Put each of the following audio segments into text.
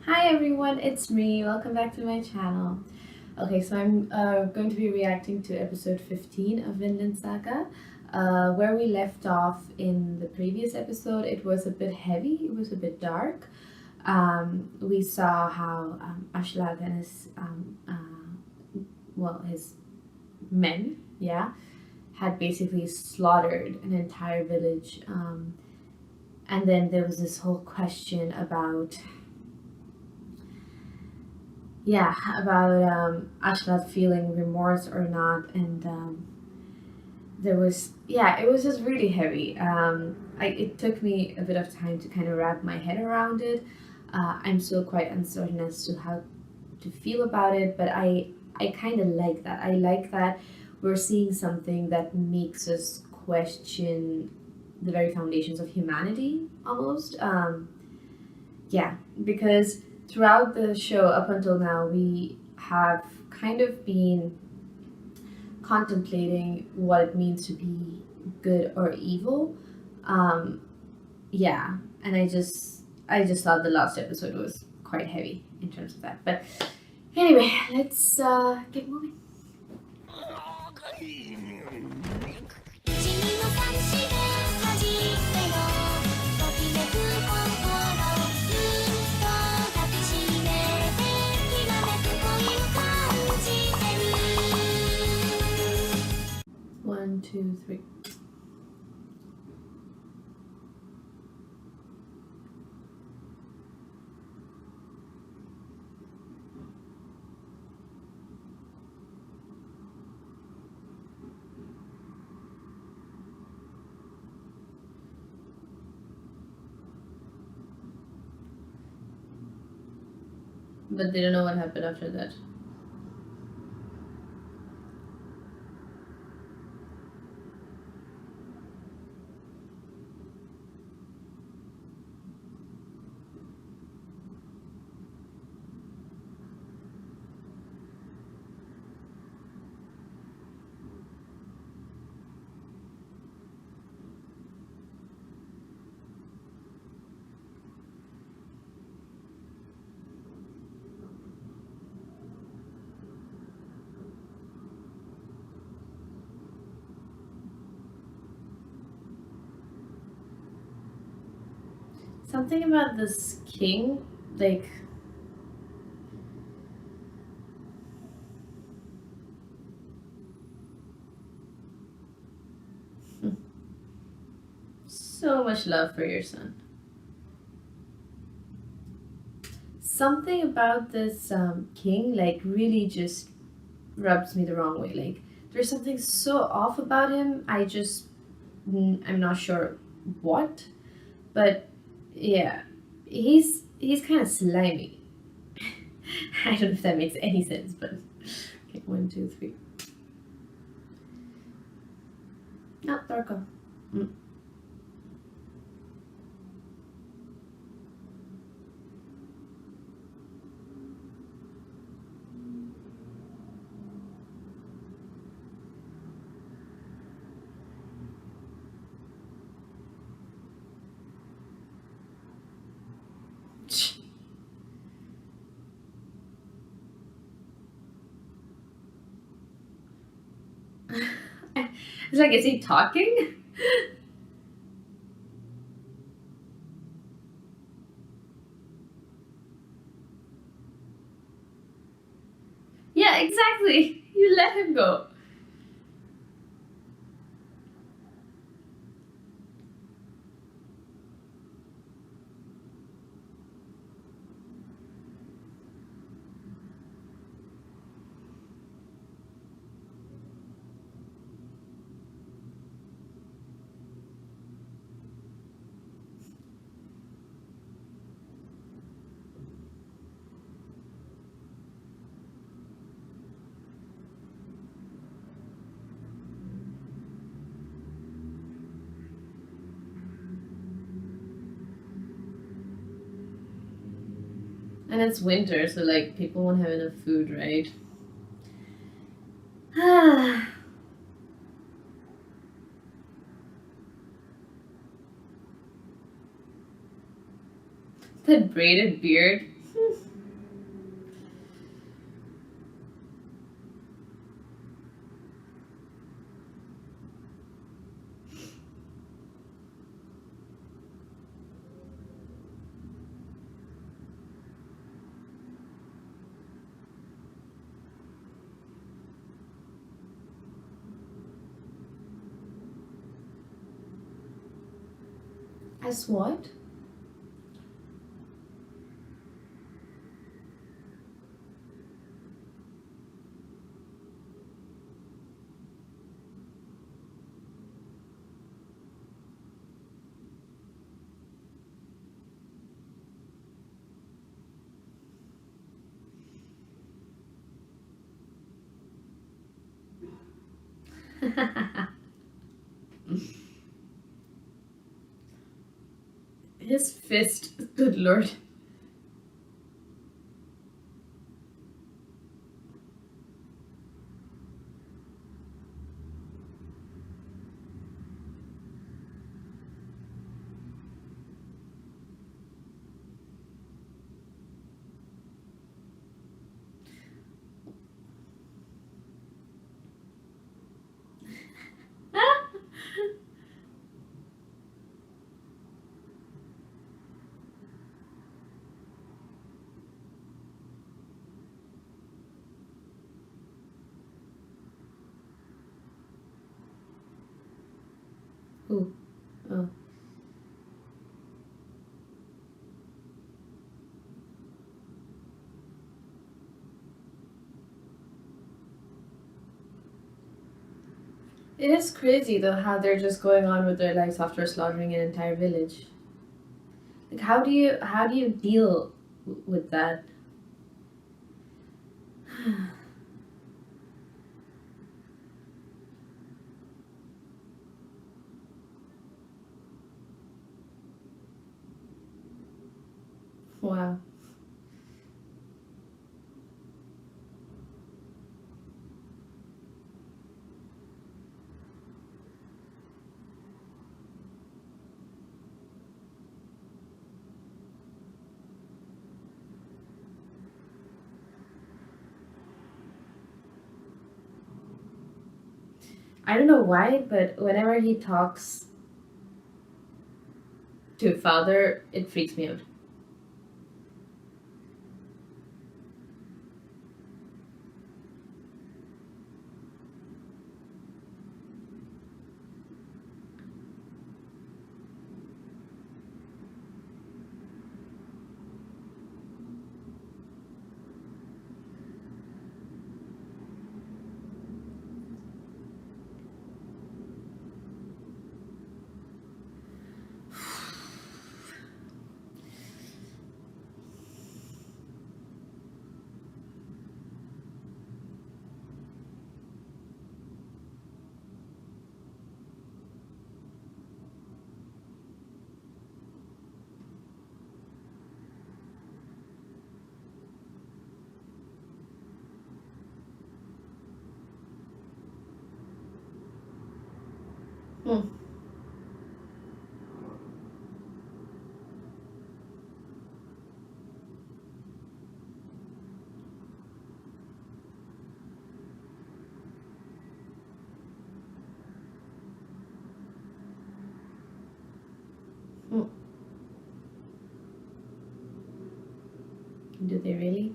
Hi everyone, it's me. Welcome back to my channel. Okay, so I'm going to be reacting to episode 15 of Vinland Saga. Where we left off in the previous episode, it was a bit heavy, it was a bit dark. We saw how Aslak and his men, yeah, had basically slaughtered an entire village. And then there was this whole question about Ashlat feeling remorse or not, and it was just really heavy. It took me a bit of time to kind of wrap my head around it. I'm still quite uncertain as to how to feel about it, but I kind of like that. I like that we're seeing something that makes us question the very foundations of humanity, almost. Yeah, because throughout the show up until now, we have kind of been contemplating what it means to be good or evil. Um, yeah, and I just thought the last episode was quite heavy in terms of that. But anyway, let's get moving. One, two, three. But they don't know what happened after that. Something about this king, like so much love for your son. Something about this king, like, really just rubs me the wrong way. Like, there's something so off about him. I'm not sure what, but yeah, he's kind of slimy. I don't know if that makes any sense, but okay, one, two, three. Not Darko. Mm. It's like, is he talking? Yeah, exactly. You let him go. And it's winter, so like people won't have enough food, right? That braided beard. As what? His fist. Good lord. Ooh. Oh. It is crazy though how they're just going on with their lives after slaughtering an entire village. Like how do you deal with that? Wow. I don't know why, but whenever he talks to father, it freaks me out. Hmm. Hmm. Do they really?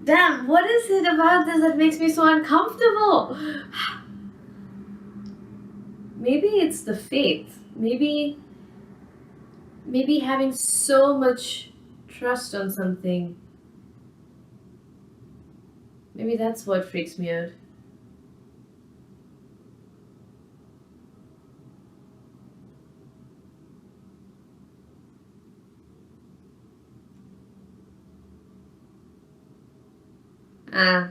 Damn, what is it about this that makes me so uncomfortable? Maybe it's the faith. Maybe having so much trust on something. Maybe that's what freaks me out. Ah.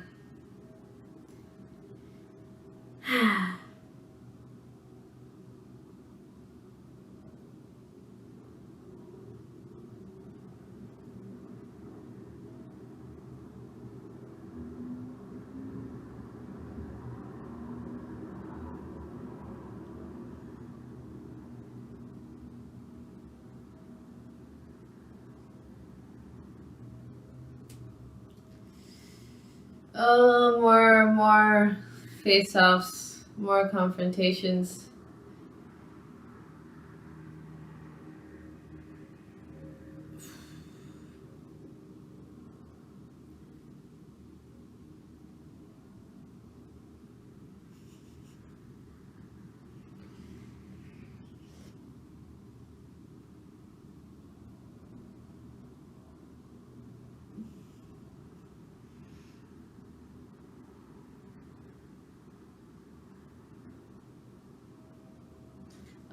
More face-offs, more confrontations.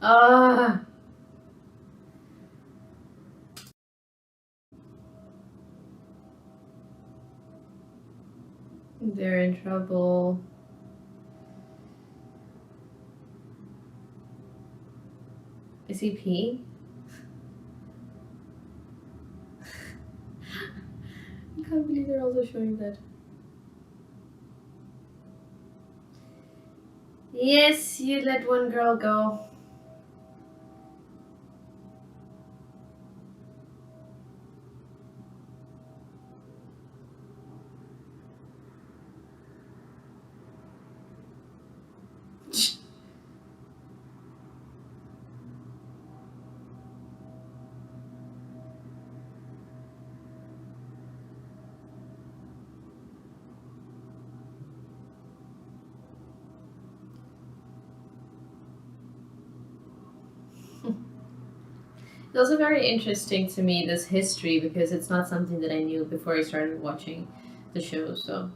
Ah, they're in trouble. Is he peeing? I can't believe they're also showing that. Yes, you let one girl go. It's also very interesting to me, this history, because it's not something that I knew before I started watching the show. So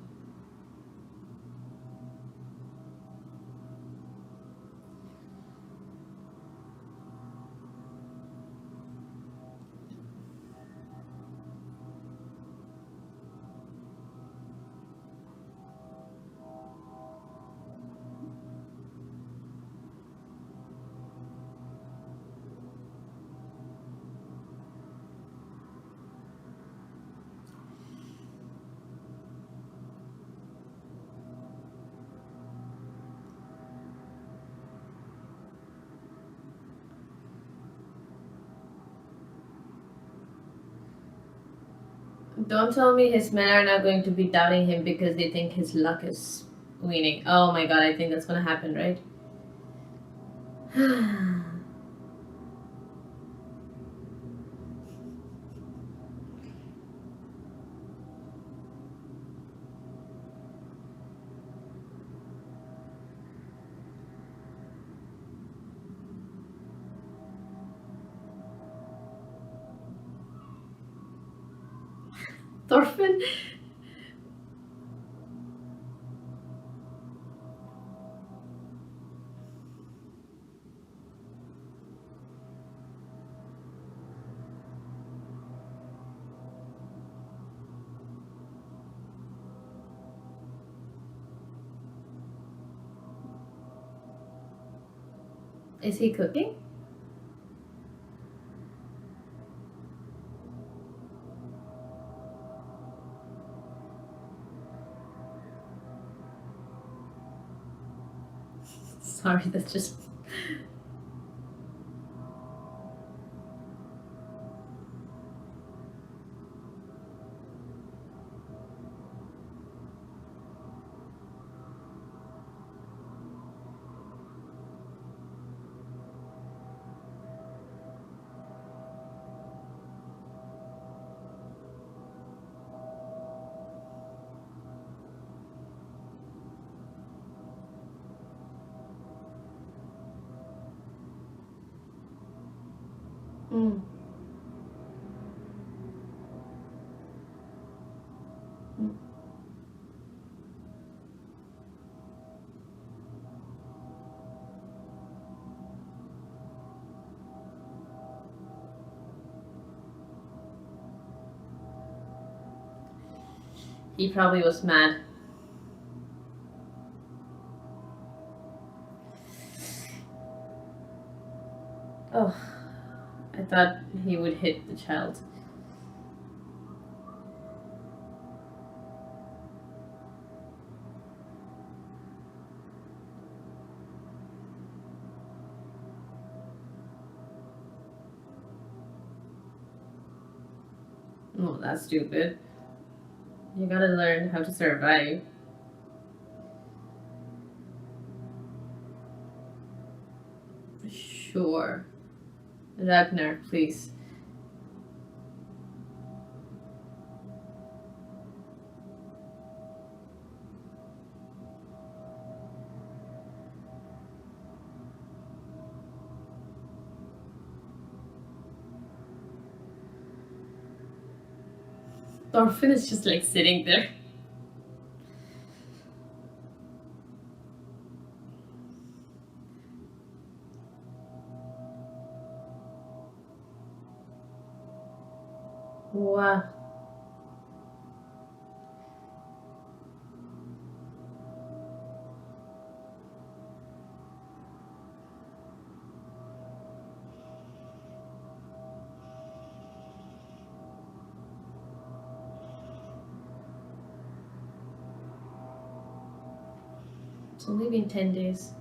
don't tell me his men are not going to be doubting him because they think his luck is winning. Oh my god, I think that's gonna happen, right? Thorfinn? Is he cooking? Sorry, that's just. Mm. Mm. He probably was mad. Oh, I thought he would hit the child. Oh, that's stupid. You gotta learn how to survive. Sure. Ragnar, please. Thorfinn is just like sitting there. Wow. It's only been 10 days.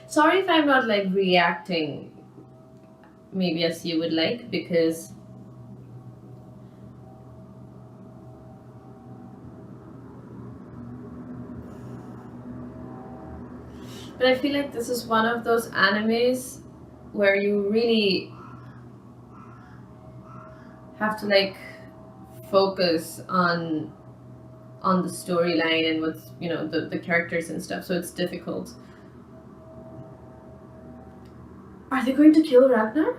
Sorry if I'm not like reacting maybe as you would like, because but I feel like this is one of those animes where you really have to like focus on the storyline and what's the characters and stuff, so it's difficult. Are they going to kill Ragnar?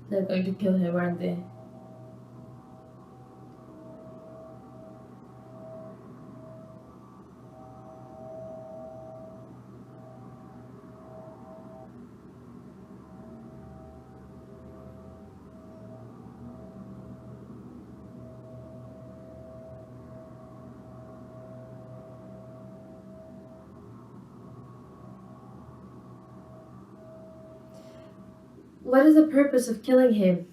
They're going to kill him, aren't they? What is the purpose of killing him?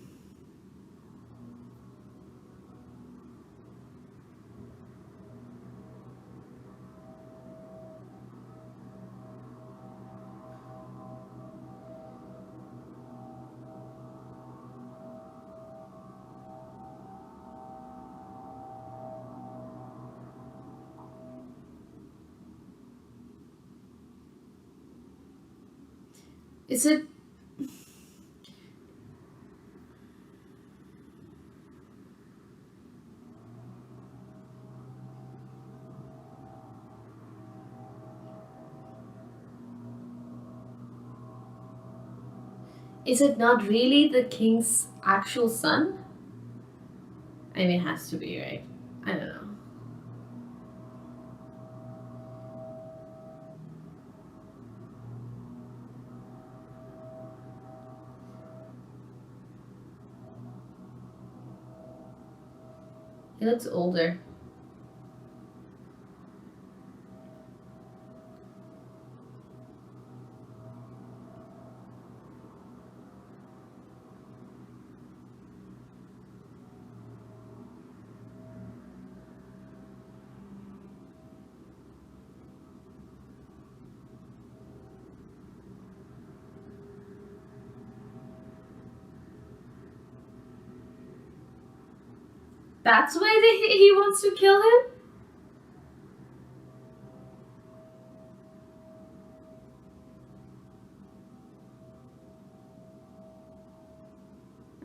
Is it is it not really the king's actual son? I mean, it has to be, right? I don't know. He looks older. That's why he wants to kill him?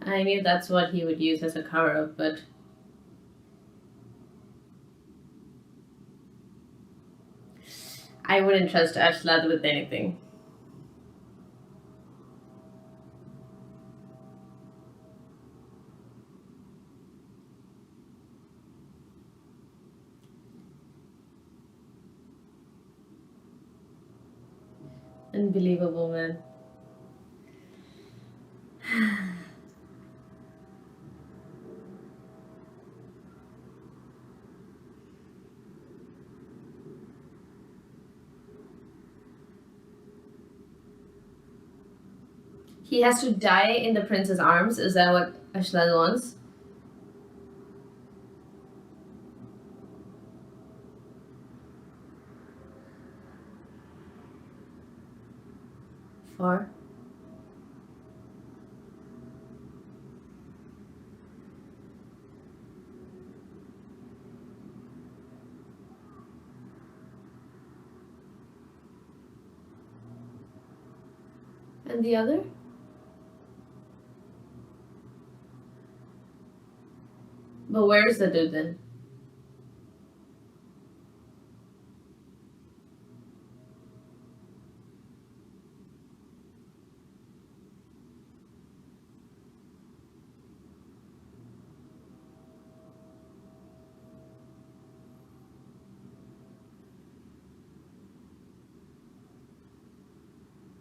I knew that's what he would use as a cover up, but I wouldn't trust Ashlad with anything. Unbelievable, man. He has to die in the prince's arms. Is that what Ashlan wants? For? And the other? But where's the dude then?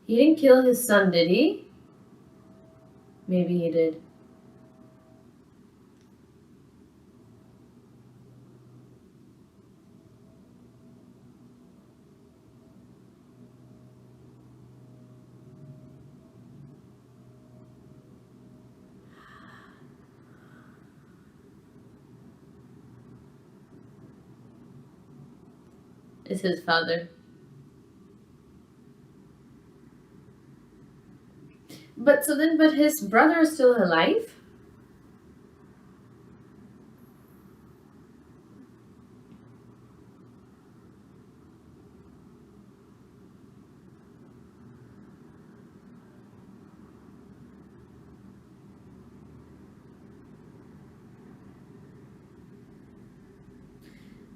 He didn't kill his son, did he? Maybe he did. It's his father. But so then, but his brother is still alive?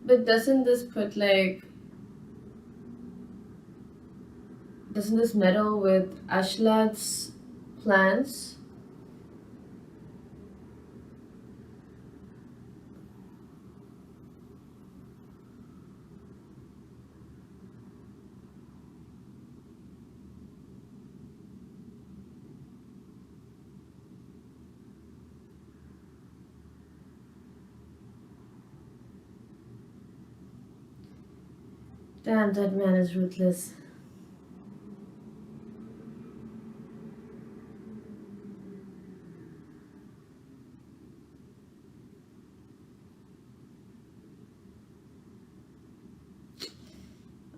But doesn't this meddle with Ashlad's plans? Damn, that man is ruthless.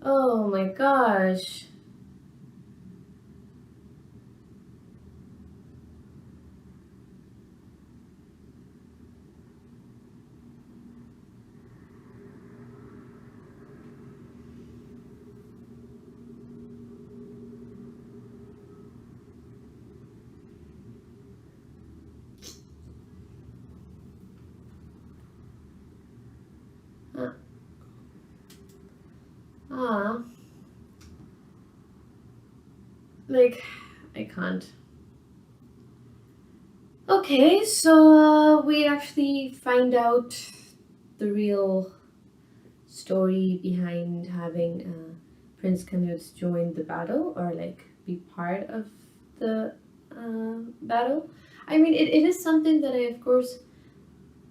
Oh my gosh. Uh, Ah, like, I can't. Okay, so we actually find out the real story behind having Prince Canute join the battle or like be part of the battle. I mean, it is something that I, of course,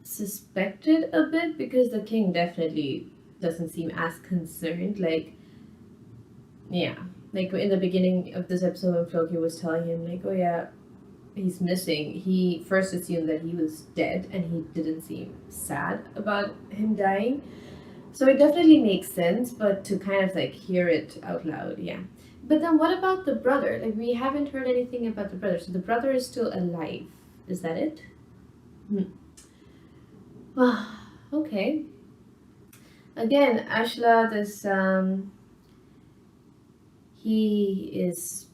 suspected a bit because the king definitely doesn't seem as concerned. Like, yeah, like in the beginning of this episode when Floki was telling him, like, oh yeah, he's missing, he first assumed that he was dead and he didn't seem sad about him dying. So it definitely makes sense, but to kind of like hear it out loud, yeah. But then what about the brother? Like, we haven't heard anything about the brother. So the brother is still alive. Is that it? Hmm. Okay. Again, Ashla, this he is,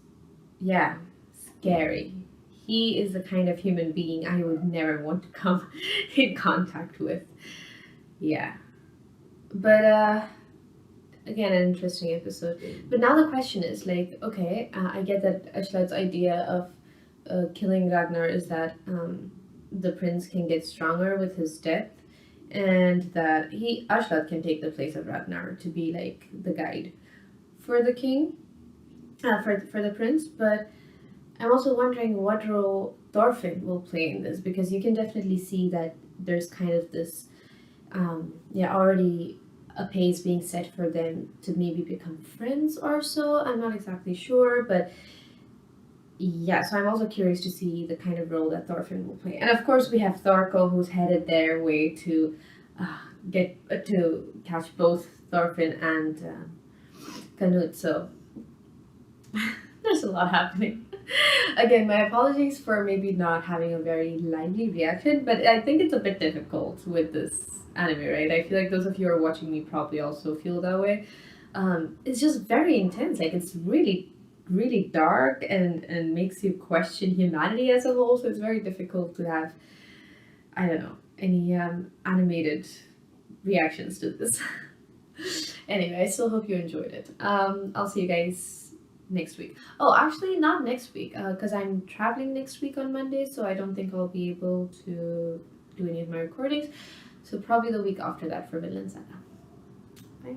yeah, scary. He is the kind of human being I would never want to come in contact with. Yeah. But again, an interesting episode. But now the question is like, okay, I get that Ashlad's idea of killing Ragnar is that the prince can get stronger with his death, and that he Ashlad can take the place of Ragnar to be like the guide for the king, for the prince. But I'm also wondering what role Thorfinn will play in this, because you can definitely see that there's kind of this yeah, already a pace being set for them to maybe become friends or so. I'm not exactly sure, but Yeah, so I'm also curious to see the kind of role that Thorfinn will play. And of course, we have Thorko, who's headed their way to uh, get to catch both Thorfinn and Canute. So there's a lot happening. Again, my apologies for maybe not having a very lively reaction, but I think it's a bit difficult with this anime, right? I feel like those of you who are watching me probably also feel that way. It's just very intense. Like it's really, really dark and makes you question humanity as a whole. So it's very difficult to have, I don't know, any animated reactions to this. Anyway, I still hope you enjoyed it. I'll see you guys next week. Oh, actually, not next week, because I'm traveling next week on Monday, so I don't think I'll be able to do any of my recordings. So probably the week after that for Vinland Saga. Bye.